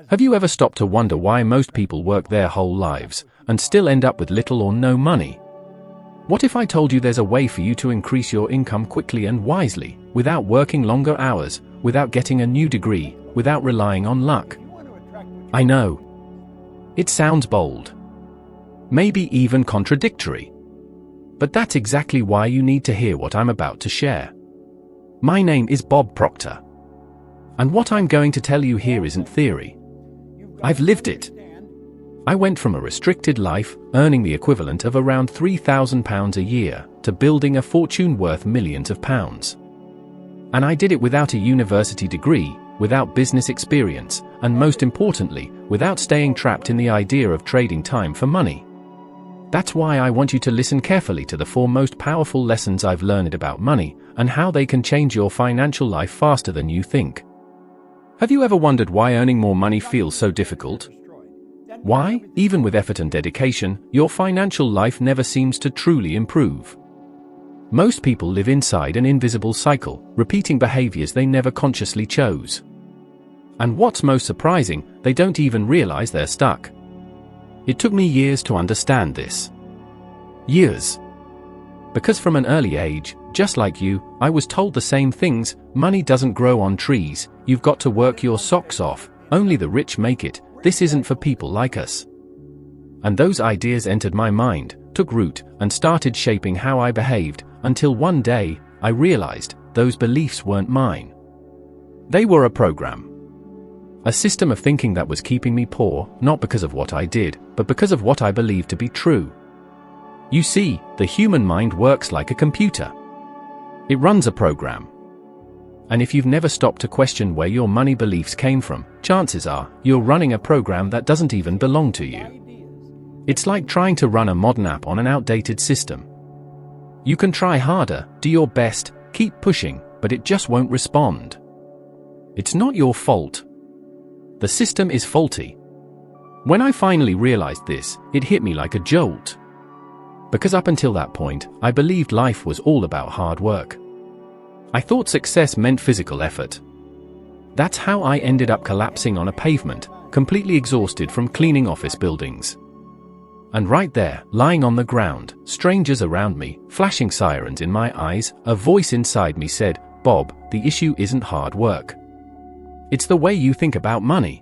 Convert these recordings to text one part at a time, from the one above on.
Have you ever stopped to wonder why most people work their whole lives and still end up with little or no money? What if I told you there's a way for you to increase your income quickly and wisely, without working longer hours, without getting a new degree, without relying on luck? I know. It sounds bold. Maybe even contradictory. But that's exactly why you need to hear what I'm about to share. My name is Bob Proctor. And what I'm going to tell you here isn't theory. I've lived it. I went from a restricted life, earning the equivalent of around £3,000 a year, to building a fortune worth millions of pounds. And I did it without a university degree, without business experience, and most importantly, without staying trapped in the idea of trading time for money. That's why I want you to listen carefully to the 4 most powerful lessons I've learned about money, and how they can change your financial life faster than you think. Have you ever wondered why earning more money feels so difficult? Why, even with effort and dedication, your financial life never seems to truly improve? Most people live inside an invisible cycle, repeating behaviors they never consciously chose. And what's most surprising, they don't even realize they're stuck. It took me years to understand this. Years. Because from an early age, just like you, I was told the same things: money doesn't grow on trees, you've got to work your socks off, only the rich make it, this isn't for people like us. And those ideas entered my mind, took root, and started shaping how I behaved, until one day, I realized, those beliefs weren't mine. They were a program. A system of thinking that was keeping me poor, not because of what I did, but because of what I believed to be true. You see, the human mind works like a computer. It runs a program. And if you've never stopped to question where your money beliefs came from, chances are, you're running a program that doesn't even belong to you. It's like trying to run a modern app on an outdated system. You can try harder, do your best, keep pushing, but it just won't respond. It's not your fault. The system is faulty. When I finally realized this, it hit me like a jolt. Because up until that point, I believed life was all about hard work. I thought success meant physical effort. That's how I ended up collapsing on a pavement, completely exhausted from cleaning office buildings. And right there, lying on the ground, strangers around me, flashing sirens in my eyes, a voice inside me said, "Bob, the issue isn't hard work. It's the way you think about money."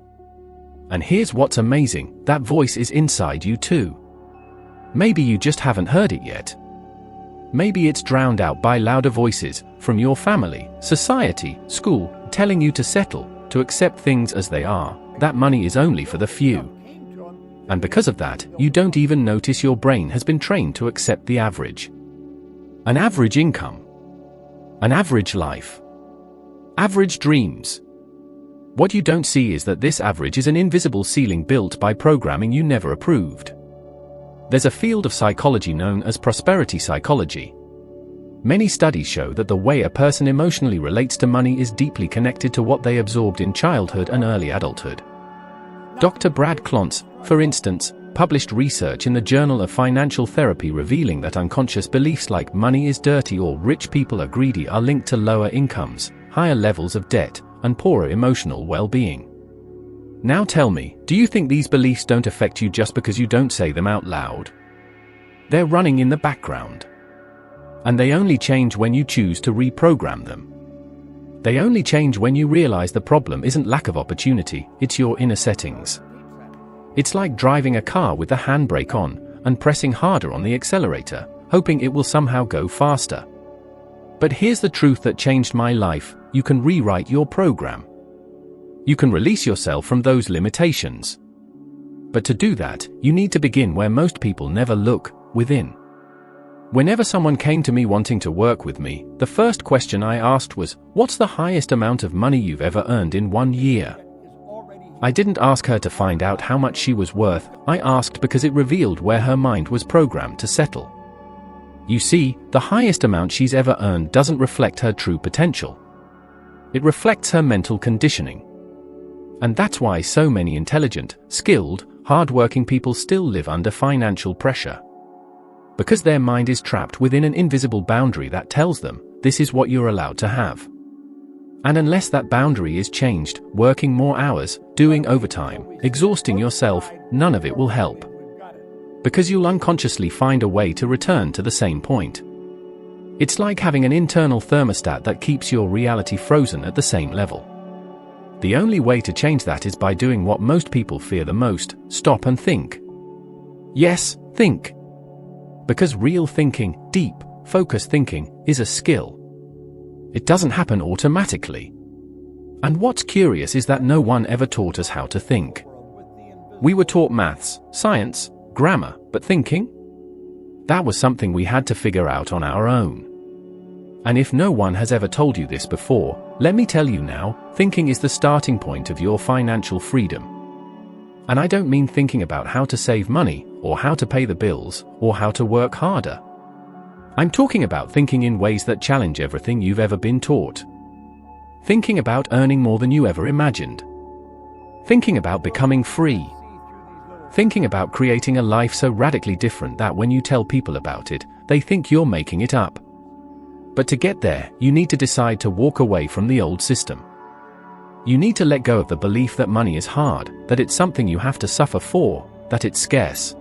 And here's what's amazing, that voice is inside you too. Maybe you just haven't heard it yet. Maybe it's drowned out by louder voices, from your family, society, school, telling you to settle, to accept things as they are, that money is only for the few. And because of that, you don't even notice your brain has been trained to accept the average. An average income. An average life. Average dreams. What you don't see is that this average is an invisible ceiling built by programming you never approved. There's a field of psychology known as prosperity psychology. Many studies show that the way a person emotionally relates to money is deeply connected to what they absorbed in childhood and early adulthood. Dr. Brad Klontz, for instance, published research in the Journal of Financial Therapy revealing that unconscious beliefs like money is dirty or rich people are greedy are linked to lower incomes, higher levels of debt, and poorer emotional well-being. Now tell me, do you think these beliefs don't affect you just because you don't say them out loud? They're running in the background. And they only change when you choose to reprogram them. They only change when you realize the problem isn't lack of opportunity, it's your inner settings. It's like driving a car with the handbrake on, and pressing harder on the accelerator, hoping it will somehow go faster. But here's the truth that changed my life: you can rewrite your program. You can release yourself from those limitations. But to do that, you need to begin where most people never look, within. Whenever someone came to me wanting to work with me, the first question I asked was, "What's the highest amount of money you've ever earned in 1 year?" I didn't ask her to find out how much she was worth, I asked because it revealed where her mind was programmed to settle. You see, the highest amount she's ever earned doesn't reflect her true potential. It reflects her mental conditioning. And that's why so many intelligent, skilled, hard-working people still live under financial pressure. Because their mind is trapped within an invisible boundary that tells them, this is what you're allowed to have. And unless that boundary is changed, working more hours, doing overtime, exhausting yourself, none of it will help. Because you'll unconsciously find a way to return to the same point. It's like having an internal thermostat that keeps your reality frozen at the same level. The only way to change that is by doing what most people fear the most: stop and think. Yes, think. Because real thinking, deep, focused thinking, is a skill. It doesn't happen automatically. And what's curious is that no one ever taught us how to think. We were taught maths, science, grammar, but thinking? That was something we had to figure out on our own. And if no one has ever told you this before, let me tell you now, thinking is the starting point of your financial freedom. And I don't mean thinking about how to save money, or how to pay the bills, or how to work harder. I'm talking about thinking in ways that challenge everything you've ever been taught. Thinking about earning more than you ever imagined. Thinking about becoming free. Thinking about creating a life so radically different that when you tell people about it, they think you're making it up. But to get there, you need to decide to walk away from the old system. You need to let go of the belief that money is hard, that it's something you have to suffer for, that it's scarce.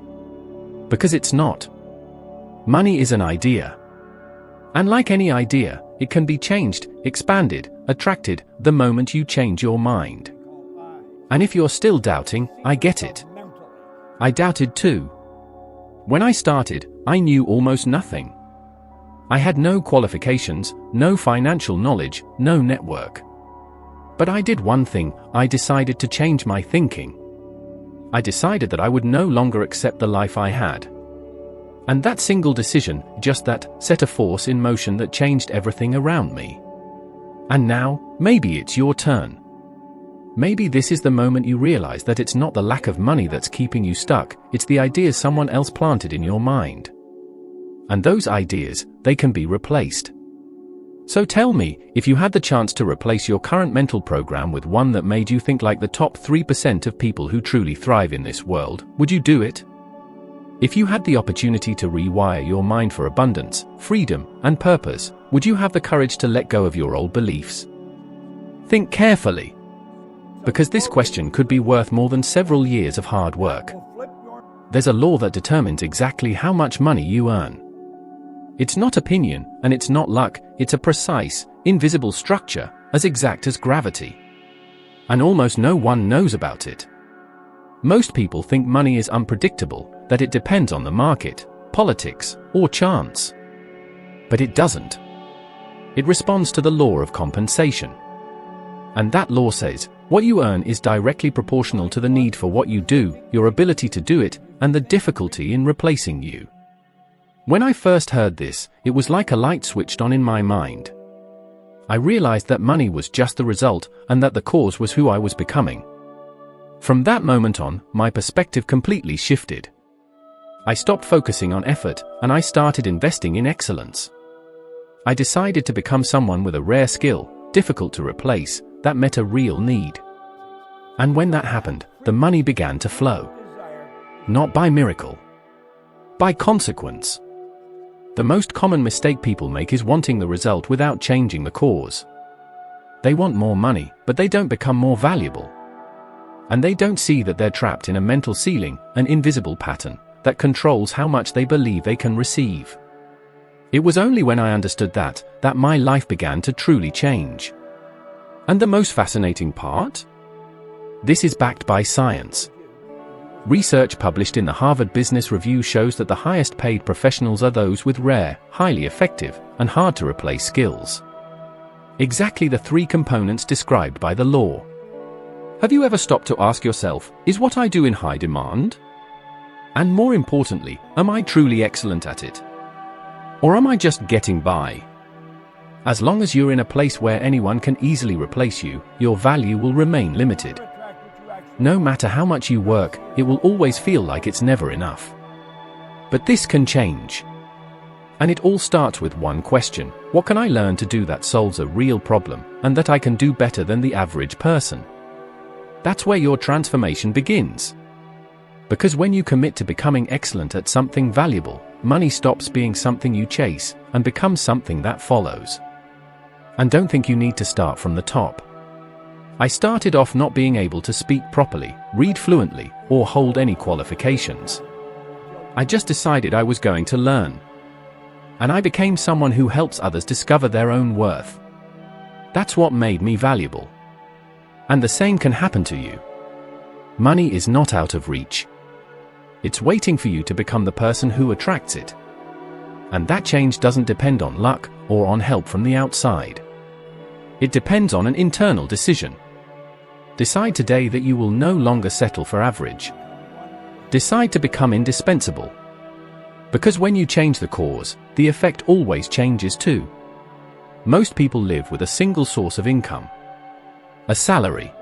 Because it's not. Money is an idea. And like any idea, it can be changed, expanded, attracted, the moment you change your mind. And if you're still doubting, I get it. I doubted too. When I started, I knew almost nothing. I had no qualifications, no financial knowledge, no network. But I did one thing: I decided to change my thinking. I decided that I would no longer accept the life I had. And that single decision, just that, set a force in motion that changed everything around me. And now, maybe it's your turn. Maybe this is the moment you realize that it's not the lack of money that's keeping you stuck, it's the ideas someone else planted in your mind. And those ideas, they can be replaced. So tell me, if you had the chance to replace your current mental program with one that made you think like the top 3% of people who truly thrive in this world, would you do it? If you had the opportunity to rewire your mind for abundance, freedom, and purpose, would you have the courage to let go of your old beliefs? Think carefully. Because this question could be worth more than several years of hard work. There's a law that determines exactly how much money you earn. It's not opinion, and it's not luck, it's a precise, invisible structure, as exact as gravity. And almost no one knows about it. Most people think money is unpredictable, that it depends on the market, politics, or chance. But it doesn't. It responds to the law of compensation. And that law says, what you earn is directly proportional to the need for what you do, your ability to do it, and the difficulty in replacing you. When I first heard this, it was like a light switched on in my mind. I realized that money was just the result, and that the cause was who I was becoming. From that moment on, my perspective completely shifted. I stopped focusing on effort, and I started investing in excellence. I decided to become someone with a rare skill, difficult to replace, that met a real need. And when that happened, the money began to flow. Not by miracle. By consequence. The most common mistake people make is wanting the result without changing the cause. They want more money, but they don't become more valuable. And they don't see that they're trapped in a mental ceiling, an invisible pattern, that controls how much they believe they can receive. It was only when I understood that my life began to truly change. And the most fascinating part? This is backed by science. Research published in the Harvard Business Review shows that the highest paid professionals are those with rare, highly effective, and hard to replace skills. Exactly the 3 components described by the law. Have you ever stopped to ask yourself, is what I do in high demand? And more importantly, am I truly excellent at it? Or am I just getting by? As long as you're in a place where anyone can easily replace you, your value will remain limited. No matter how much you work, it will always feel like it's never enough. But this can change. And it all starts with one question: what can I learn to do that solves a real problem, and that I can do better than the average person? That's where your transformation begins. Because when you commit to becoming excellent at something valuable, money stops being something you chase, and becomes something that follows. And don't think you need to start from the top. I started off not being able to speak properly, read fluently, or hold any qualifications. I just decided I was going to learn. And I became someone who helps others discover their own worth. That's what made me valuable. And the same can happen to you. Money is not out of reach. It's waiting for you to become the person who attracts it. And that change doesn't depend on luck or on help from the outside. It depends on an internal decision. Decide today that you will no longer settle for average. Decide to become indispensable. Because when you change the cause, the effect always changes too. Most people live with a single source of income. A salary.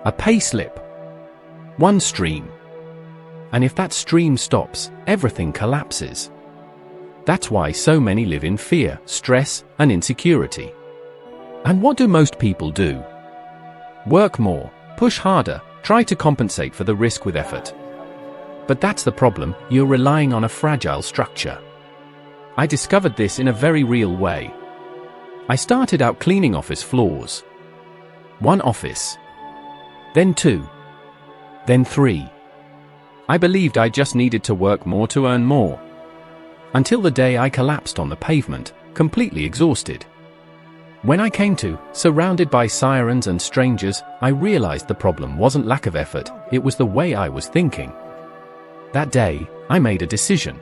A pay slip. One stream. And if that stream stops, everything collapses. That's why so many live in fear, stress, and insecurity. And what do most people do? Work more, push harder, try to compensate for the risk with effort. But that's the problem, you're relying on a fragile structure. I discovered this in a very real way. I started out cleaning office floors. 1 office. Then 2. Then 3. I believed I just needed to work more to earn more. Until the day I collapsed on the pavement, completely exhausted. When I came to, surrounded by sirens and strangers, I realized the problem wasn't lack of effort, it was the way I was thinking. That day, I made a decision.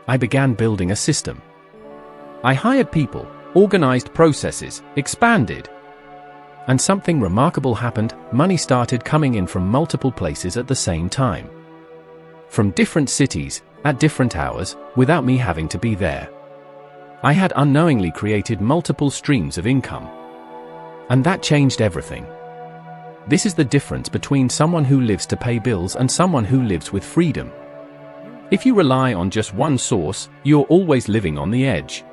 I began building a system. I hired people, organized processes, expanded. And something remarkable happened, money started coming in from multiple places at the same time. From different cities, at different hours, without me having to be there. I had unknowingly created multiple streams of income. And that changed everything. This is the difference between someone who lives to pay bills and someone who lives with freedom. If you rely on just one source, you're always living on the edge.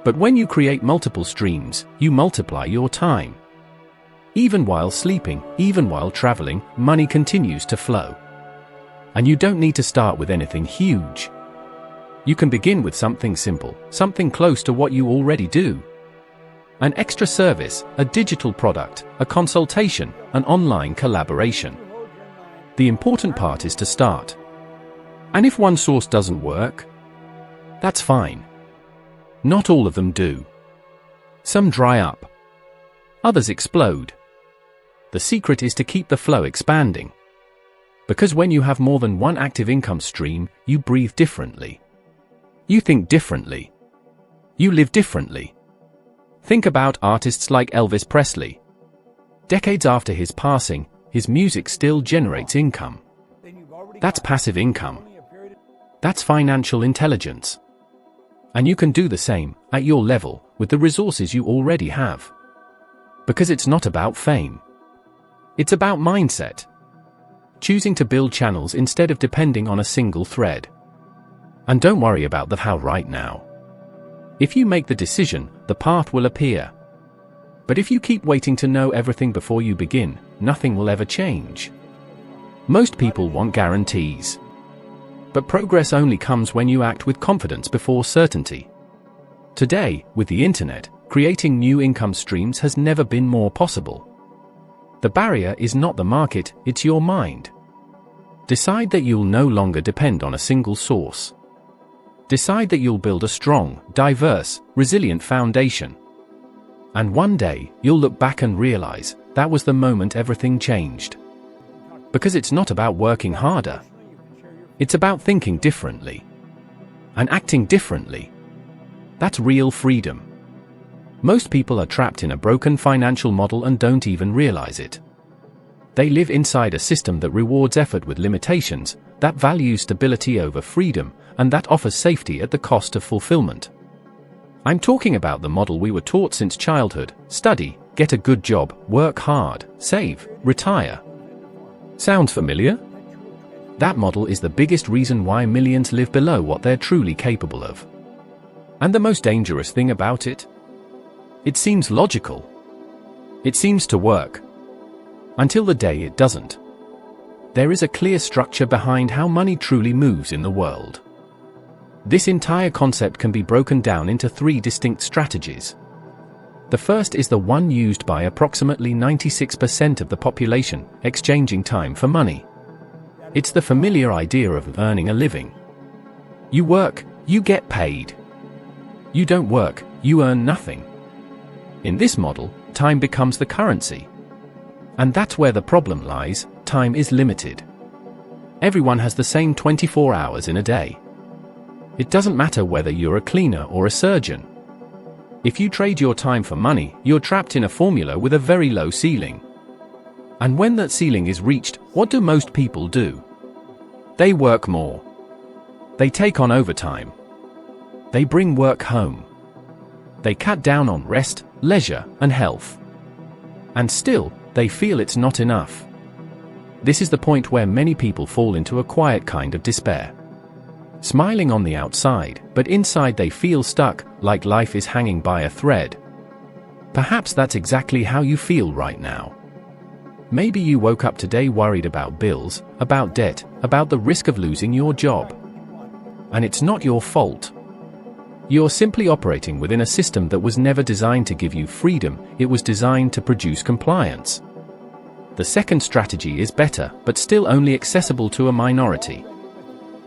But when you create multiple streams, you multiply your time. Even while sleeping, even while traveling, money continues to flow. And you don't need to start with anything huge. You can begin with something simple, something close to what you already do. An extra service, a digital product, a consultation, an online collaboration. The important part is to start. And if one source doesn't work, that's fine. Not all of them do. Some dry up. Others explode. The secret is to keep the flow expanding. Because when you have more than one active income stream, you breathe differently. You think differently. You live differently. Think about artists like Elvis Presley. Decades after his passing, his music still generates income. That's passive income. That's financial intelligence. And you can do the same, at your level, with the resources you already have. Because it's not about fame. It's about mindset. Choosing to build channels instead of depending on a single thread. And don't worry about the how right now. If you make the decision, the path will appear. But if you keep waiting to know everything before you begin, nothing will ever change. Most people want guarantees. But progress only comes when you act with confidence before certainty. Today, with the internet, creating new income streams has never been more possible. The barrier is not the market, it's your mind. Decide that you'll no longer depend on a single source. Decide that you'll build a strong, diverse, resilient foundation. And one day, you'll look back and realize, that was the moment everything changed. Because it's not about working harder. It's about thinking differently. And acting differently. That's real freedom. Most people are trapped in a broken financial model and don't even realize it. They live inside a system that rewards effort with limitations, that values stability over freedom, and that offers safety at the cost of fulfillment. I'm talking about the model we were taught since childhood: study, get a good job, work hard, save, retire. Sounds familiar? That model is the biggest reason why millions live below what they're truly capable of. And the most dangerous thing about it? It seems logical. It seems to work. Until the day it doesn't. There is a clear structure behind how money truly moves in the world. This entire concept can be broken down into 3 distinct strategies. The first is the one used by approximately 96% of the population, exchanging time for money. It's the familiar idea of earning a living. You work, you get paid. You don't work, you earn nothing. In this model, time becomes the currency. And that's where the problem lies. Time is limited. Everyone has the same 24 hours in a day. It doesn't matter whether you're a cleaner or a surgeon. If you trade your time for money, you're trapped in a formula with a very low ceiling. And when that ceiling is reached, what do most people do? They work more. They take on overtime. They bring work home. They cut down on rest, leisure, and health. And still, they feel it's not enough. This is the point where many people fall into a quiet kind of despair. Smiling on the outside, but inside they feel stuck, like life is hanging by a thread. Perhaps that's exactly how you feel right now. Maybe you woke up today worried about bills, about debt, about the risk of losing your job. And it's not your fault. You're simply operating within a system that was never designed to give you freedom, it was designed to produce compliance. The second strategy is better, but still only accessible to a minority.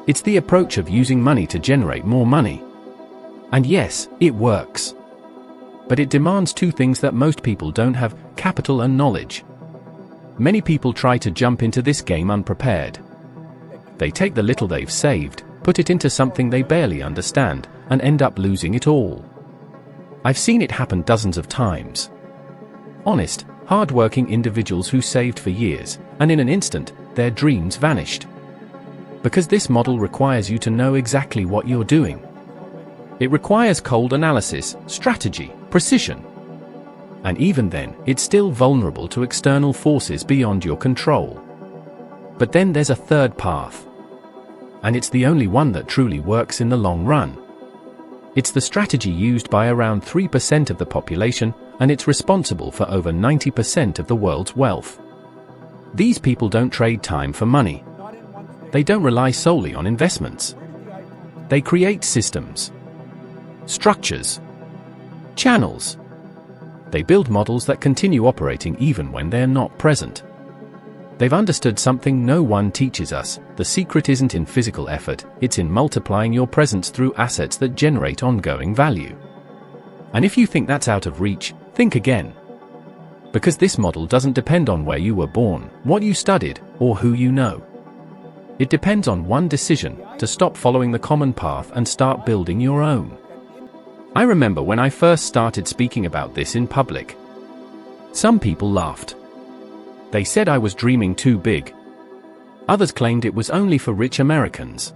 It's the approach of using money to generate more money. And yes, it works. But it demands two things that most people don't have: capital and knowledge. Many people try to jump into this game unprepared. They take the little they've saved, put it into something they barely understand, and end up losing it all. I've seen it happen dozens of times. Honest, hard-working individuals who saved for years, and in an instant, their dreams vanished. Because this model requires you to know exactly what you're doing. It requires cold analysis, strategy, precision. And even then, it's still vulnerable to external forces beyond your control. But then there's a third path. And it's the only one that truly works in the long run. It's the strategy used by around 3% of the population, and it's responsible for over 90% of the world's wealth. These people don't trade time for money. They don't rely solely on investments. They create systems, structures, channels. They build models that continue operating even when they're not present. They've understood something no one teaches us: the secret isn't in physical effort, it's in multiplying your presence through assets that generate ongoing value. And if you think that's out of reach, think again. Because this model doesn't depend on where you were born, what you studied, or who you know. It depends on one decision: to stop following the common path and start building your own. I remember when I first started speaking about this in public. Some people laughed. They said I was dreaming too big. Others claimed it was only for rich Americans.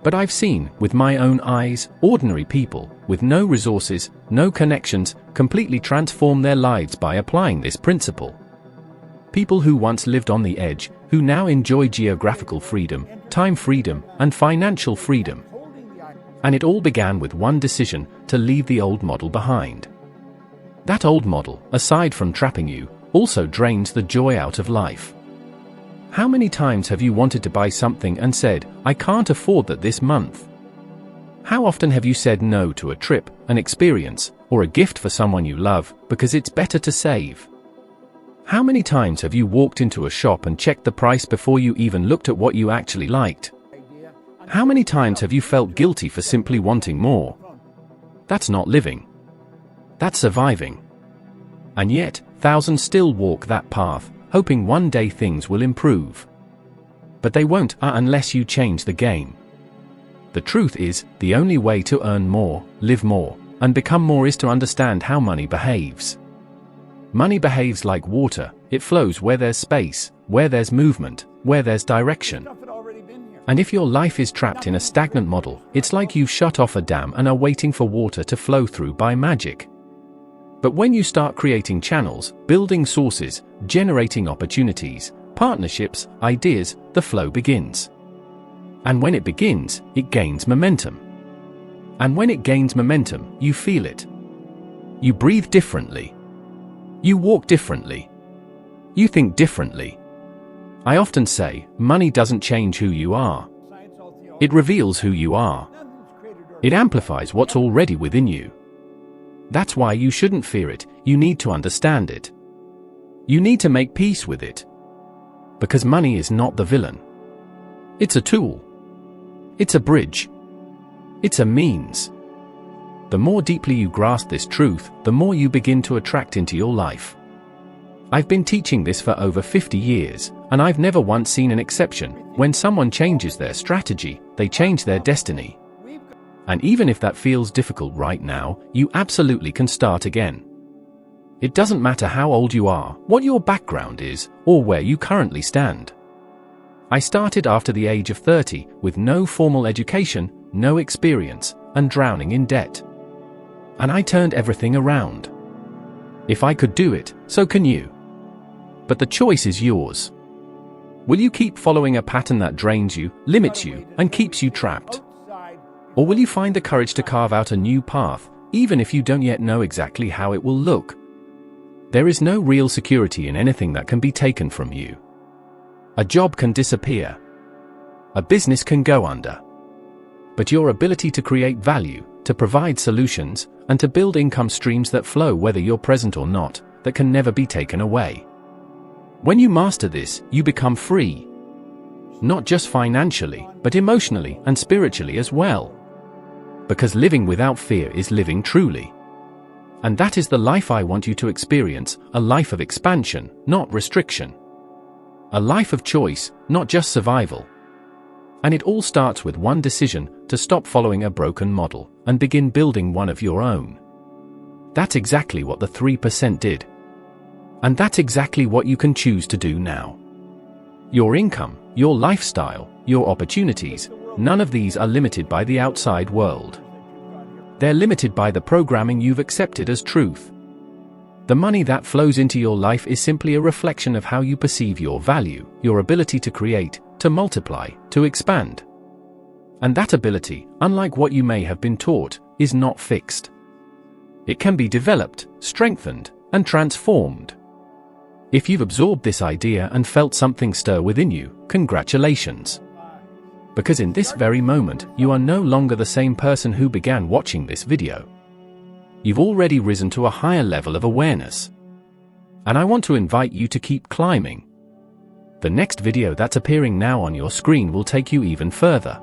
But I've seen, with my own eyes, ordinary people, with no resources, no connections, completely transform their lives by applying this principle. People who once lived on the edge, who now enjoy geographical freedom, time freedom, and financial freedom. And it all began with one decision: to leave the old model behind. That old model, aside from trapping you, also drains the joy out of life. How many times have you wanted to buy something and said, "I can't afford that this month"? How often have you said no to a trip, an experience, or a gift for someone you love, because it's better to save? How many times have you walked into a shop and checked the price before you even looked at what you actually liked? How many times have you felt guilty for simply wanting more? That's not living. That's surviving. And yet, thousands still walk that path, hoping one day things will improve. But they won't unless you change the game. The truth is, the only way to earn more, live more, and become more is to understand how money behaves. Money behaves like water: it flows where there's space, where there's movement, where there's direction. And if your life is trapped in a stagnant model, it's like you've shut off a dam and are waiting for water to flow through by magic. But when you start creating channels, building sources, generating opportunities, partnerships, ideas, the flow begins. And when it begins, it gains momentum. And when it gains momentum, you feel it. You breathe differently. You walk differently. You think differently. I often say, money doesn't change who you are. It reveals who you are. It amplifies what's already within you. That's why you shouldn't fear it. You need to understand it. You need to make peace with it. Because money is not the villain. It's a tool. It's a bridge. It's a means. The more deeply you grasp this truth, the more you begin to attract into your life. I've been teaching this for over 50 years, and I've never once seen an exception. When someone changes their strategy, they change their destiny. And even if that feels difficult right now, you absolutely can start again. It doesn't matter how old you are, what your background is, or where you currently stand. I started after the age of 30, with no formal education, no experience, and drowning in debt. And I turned everything around. If I could do it, so can you. But the choice is yours. Will you keep following a pattern that drains you, limits you, and keeps you trapped? Or will you find the courage to carve out a new path, even if you don't yet know exactly how it will look? There is no real security in anything that can be taken from you. A job can disappear. A business can go under. But your ability to create value, to provide solutions, and to build income streams that flow whether you're present or not, that can never be taken away. When you master this, you become free. Not just financially, but emotionally and spiritually as well. Because living without fear is living truly. And that is the life I want you to experience, a life of expansion, not restriction. A life of choice, not just survival. And it all starts with one decision, to stop following a broken model, and begin building one of your own. That's exactly what the 3% did. And that's exactly what you can choose to do now. Your income, your lifestyle, your opportunities, none of these are limited by the outside world. They're limited by the programming you've accepted as truth. The money that flows into your life is simply a reflection of how you perceive your value, your ability to create, to multiply, to expand. And that ability, unlike what you may have been taught, is not fixed. It can be developed, strengthened, and transformed. If you've absorbed this idea and felt something stir within you, congratulations. Because in this very moment, you are no longer the same person who began watching this video. You've already risen to a higher level of awareness. And I want to invite you to keep climbing. The next video that's appearing now on your screen will take you even further.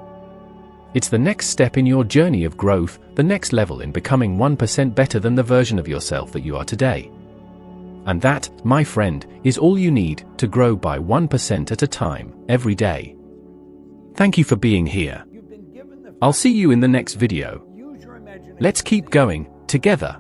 It's the next step in your journey of growth, the next level in becoming 1% better than the version of yourself that you are today. And that, my friend, is all you need to grow by 1% at a time, every day. Thank you for being here. I'll see you in the next video. Let's keep going, together.